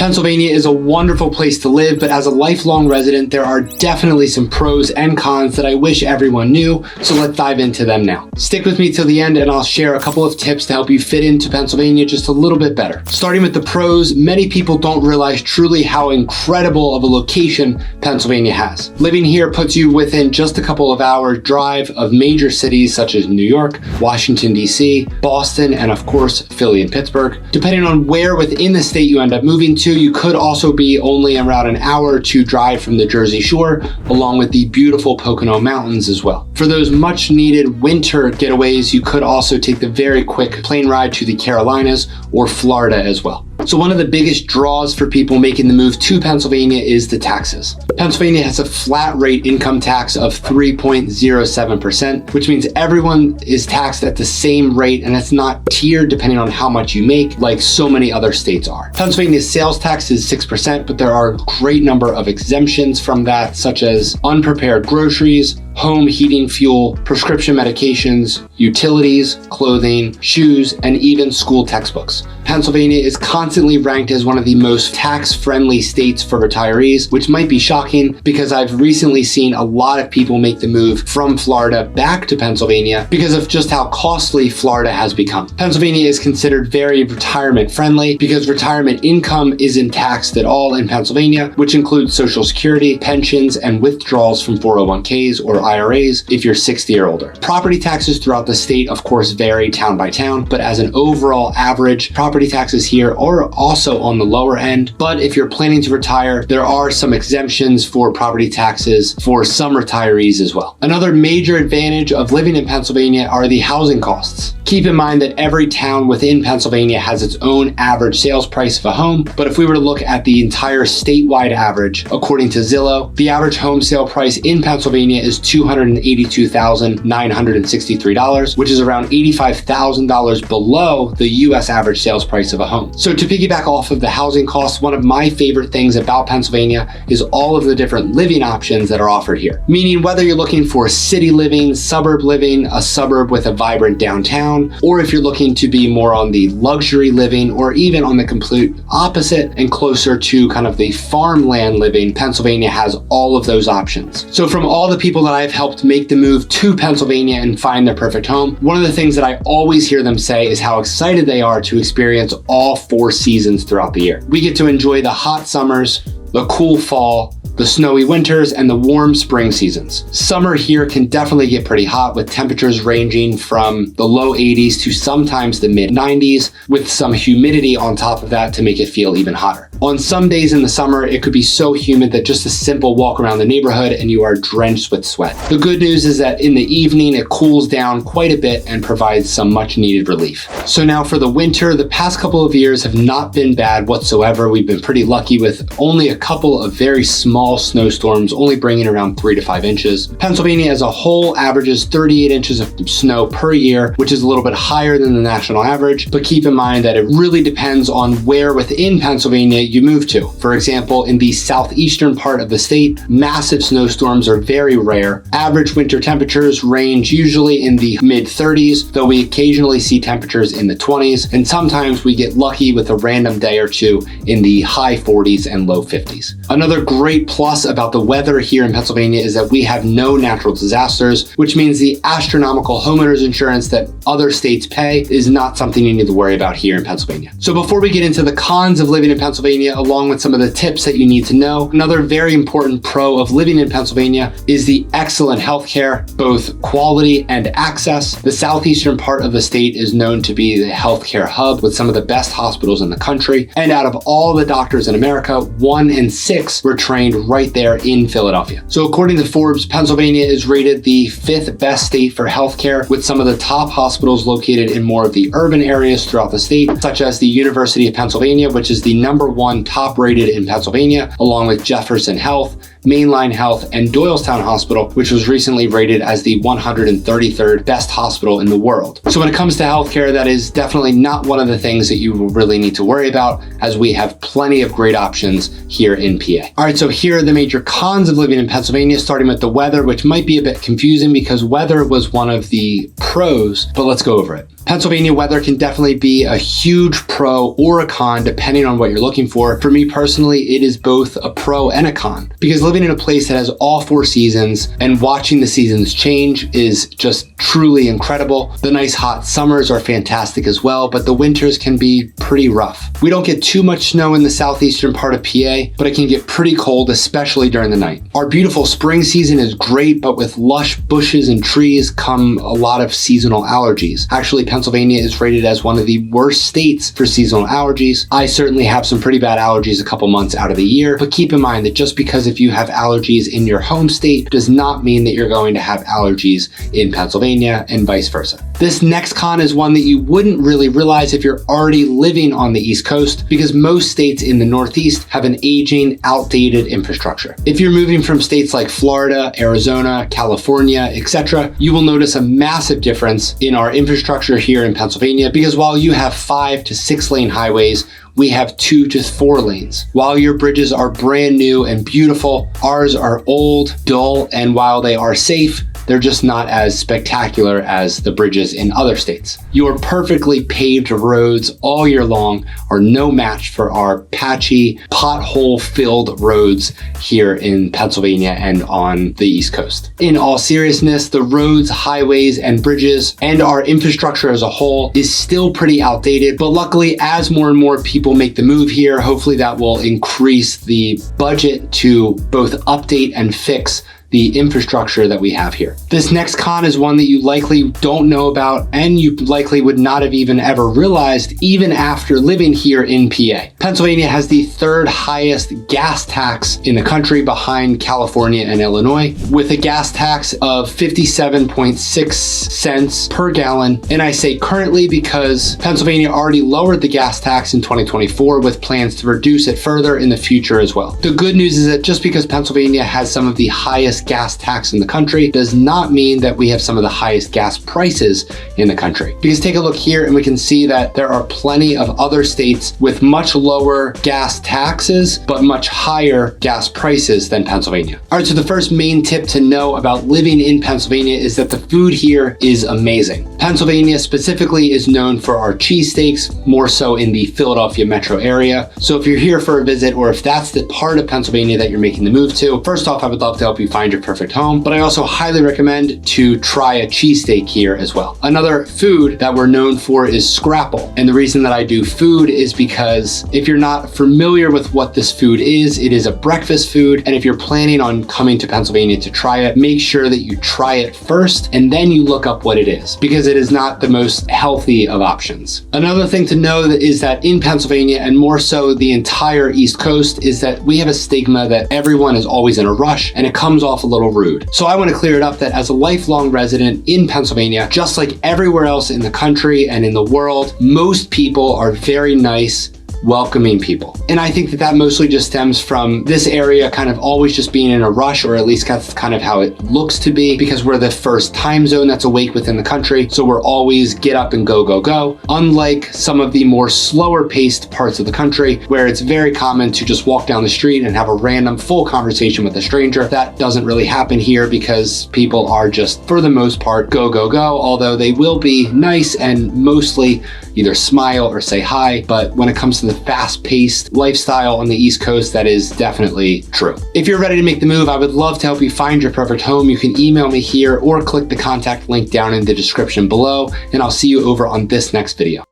Pennsylvania is a wonderful place to live, but as a lifelong resident, there are definitely some pros and cons that I wish everyone knew, so let's dive into them now. Stick with me till the end and I'll share a couple of tips to help you fit into Pennsylvania just a little bit better. Starting with the pros, many people don't realize truly how incredible of a location Pennsylvania has. Living here puts you within just a couple of hours drive of major cities such as New York, Washington, D.C., Boston, and of course, Philly and Pittsburgh. Depending on where within the state you end up moving to, you could also be only around an hour or two drive from the Jersey Shore, along with the beautiful Pocono Mountains as well. For those much needed winter getaways, you could also take the very quick plane ride to the Carolinas or Florida as well. So one of the biggest draws for people making the move to Pennsylvania is the taxes. Pennsylvania has a flat rate income tax of 3.07%, which means everyone is taxed at the same rate and it's not tiered depending on how much you make like so many other states are. Pennsylvania's sales tax is 6%, but there are a great number of exemptions from that, such as unprepared groceries, home heating fuel, prescription medications, utilities, clothing, shoes, and even school textbooks. Pennsylvania is constantly ranked as one of the most tax-friendly states for retirees, which might be shocking because I've recently seen a lot of people make the move from Florida back to Pennsylvania because of just how costly Florida has become. Pennsylvania is considered very retirement friendly because retirement income isn't taxed at all in Pennsylvania, which includes Social Security, pensions, and withdrawals from 401ks or IRAs if you're 60 or older. Property taxes throughout the state, of course, vary town by town, but as an overall average, property taxes here are also on the lower end. But if you're planning to retire, there are some exemptions for property taxes for some retirees as well. Another major advantage of living in Pennsylvania are the housing costs. Keep in mind that every town within Pennsylvania has its own average sales price of a home, but if we were to look at the entire statewide average, according to Zillow, the average home sale price in Pennsylvania is $282,963, which is around $85,000 below the US average sales price of a home. So to piggyback off of the housing costs, one of my favorite things about Pennsylvania is all of the different living options that are offered here. Meaning whether you're looking for city living, suburb living, a suburb with a vibrant downtown, or if you're looking to be more on the luxury living or even on the complete opposite and closer to kind of the farmland living, Pennsylvania has all of those options. So from all the people that I've helped make the move to Pennsylvania and find their perfect home, one of the things that I always hear them say is how excited they are to experience all 4 seasons throughout the year. We get to enjoy the hot summers, the cool fall, the snowy winters, and the warm spring seasons. Summer here can definitely get pretty hot with temperatures ranging from the low 80s to sometimes the mid 90s with some humidity on top of that to make it feel even hotter. On some days in the summer, it could be so humid that just a simple walk around the neighborhood and you are drenched with sweat. The good news is that in the evening, it cools down quite a bit and provides some much needed relief. So now for the winter, the past couple of years have not been bad whatsoever. We've been pretty lucky with only a couple of very small snowstorms, only bringing around 3 to 5 inches. Pennsylvania as a whole averages 38 inches of snow per year, which is a little bit higher than the national average, but keep in mind that it really depends on where within Pennsylvania you move to. For example, in the southeastern part of the state, massive snowstorms are very rare. Average winter temperatures range usually in the mid 30s, though we occasionally see temperatures in the 20s, and sometimes we get lucky with a random day or two in the high 40s and low 50s. Another great plus about the weather here in Pennsylvania is that we have no natural disasters, which means the astronomical homeowners insurance that other states pay is not something you need to worry about here in Pennsylvania. So before we get into the cons of living in Pennsylvania, along with some of the tips that you need to know, another very important pro of living in Pennsylvania is the excellent healthcare, both quality and access. The southeastern part of the state is known to be the healthcare hub with some of the best hospitals in the country. And out of all the doctors in America, 1 in 6 were trained right there in Philadelphia. So according to Forbes, Pennsylvania is rated the 5th best state for healthcare, with some of the top hospitals located in more of the urban areas throughout the state, such as the University of Pennsylvania, which is the #1 top rated in Pennsylvania, along with Jefferson Health, Mainline Health, and Doylestown Hospital, which was recently rated as the 133rd best hospital in the world. So when it comes to healthcare, that is definitely not one of the things that you will really need to worry about, as we have plenty of great options here in PA. All right, so here are the major cons of living in Pennsylvania, starting with the weather, which might be a bit confusing because weather was one of the pros, but let's go over it. Pennsylvania weather can definitely be a huge pro or a con depending on what you're looking for. For me personally, it is both a pro and a con, because living in a place that has all 4 seasons and watching the seasons change is just truly incredible. The nice hot summers are fantastic as well, but the winters can be pretty rough. We don't get too much snow in the southeastern part of PA, but it can get pretty cold, especially during the night. Our beautiful spring season is great, but with lush bushes and trees come a lot of seasonal allergies. Actually, Pennsylvania is rated as one of the worst states for seasonal allergies. I certainly have some pretty bad allergies a couple months out of the year, but keep in mind that just because if you have allergies in your home state does not mean that you're going to have allergies in Pennsylvania and vice versa. This next con is one that you wouldn't really realize if you're already living on the East Coast, because most states in the Northeast have an aging, outdated infrastructure. If you're moving from states like Florida, Arizona, California, etc., you will notice a massive difference in our infrastructure here in Pennsylvania, because while you have 5 to 6 lane highways, we have 2 to 4 lanes. While your bridges are brand new and beautiful, ours are old, dull, and while they are safe, they're just not as spectacular as the bridges in other states. Your perfectly paved roads all year long are no match for our patchy, pothole-filled roads here in Pennsylvania and on the East Coast. In all seriousness, the roads, highways, and bridges, and our infrastructure as a whole is still pretty outdated, but luckily, as more and more people make the move here, hopefully that will increase the budget to both update and fix the infrastructure that we have here. This next con is one that you likely don't know about, and you likely would not have even ever realized even after living here in PA. Pennsylvania has the 3rd highest gas tax in the country behind California and Illinois, with a gas tax of 57.6 cents per gallon. And I say currently because Pennsylvania already lowered the gas tax in 2024 with plans to reduce it further in the future as well. The good news is that just because Pennsylvania has some of the highest gas tax in the country does not mean that we have some of the highest gas prices in the country. Because take a look here and we can see that there are plenty of other states with much lower gas taxes, but much higher gas prices than Pennsylvania. All right, so the first main tip to know about living in Pennsylvania is that the food here is amazing. Pennsylvania specifically is known for our cheesesteaks, more so in the Philadelphia metro area. So if you're here for a visit, or if that's the part of Pennsylvania that you're making the move to, first off, I would love to help you find your perfect home, but I also highly recommend to try a cheesesteak here as well. Another food that we're known for is scrapple. And the reason that I do food is because if you're not familiar with what this food is, it is a breakfast food. And if you're planning on coming to Pennsylvania to try it, make sure that you try it first and then you look up what it is, because it is not the most healthy of options. Another thing to know is that in Pennsylvania, and more so the entire East Coast, is that we have a stigma that everyone is always in a rush and it comes off a little rude. So I want to clear it up that as a lifelong resident in Pennsylvania, just like everywhere else in the country and in the world, most people are very nice, welcoming people. And I think that that mostly just stems from this area kind of always just being in a rush, or at least that's kind of how it looks to be, because we're the first time zone that's awake within the country. So we're always get up and go, go, go. Unlike some of the more slower paced parts of the country where it's very common to just walk down the street and have a random full conversation with a stranger. That doesn't really happen here because people are just, for the most part, go, go, go, although they will be nice and mostly either smile or say hi. But when it comes to the fast-paced lifestyle on the East Coast, that is definitely true. If you're ready to make the move, I would love to help you find your perfect home. You can email me here or click the contact link down in the description below, and I'll see you over on this next video.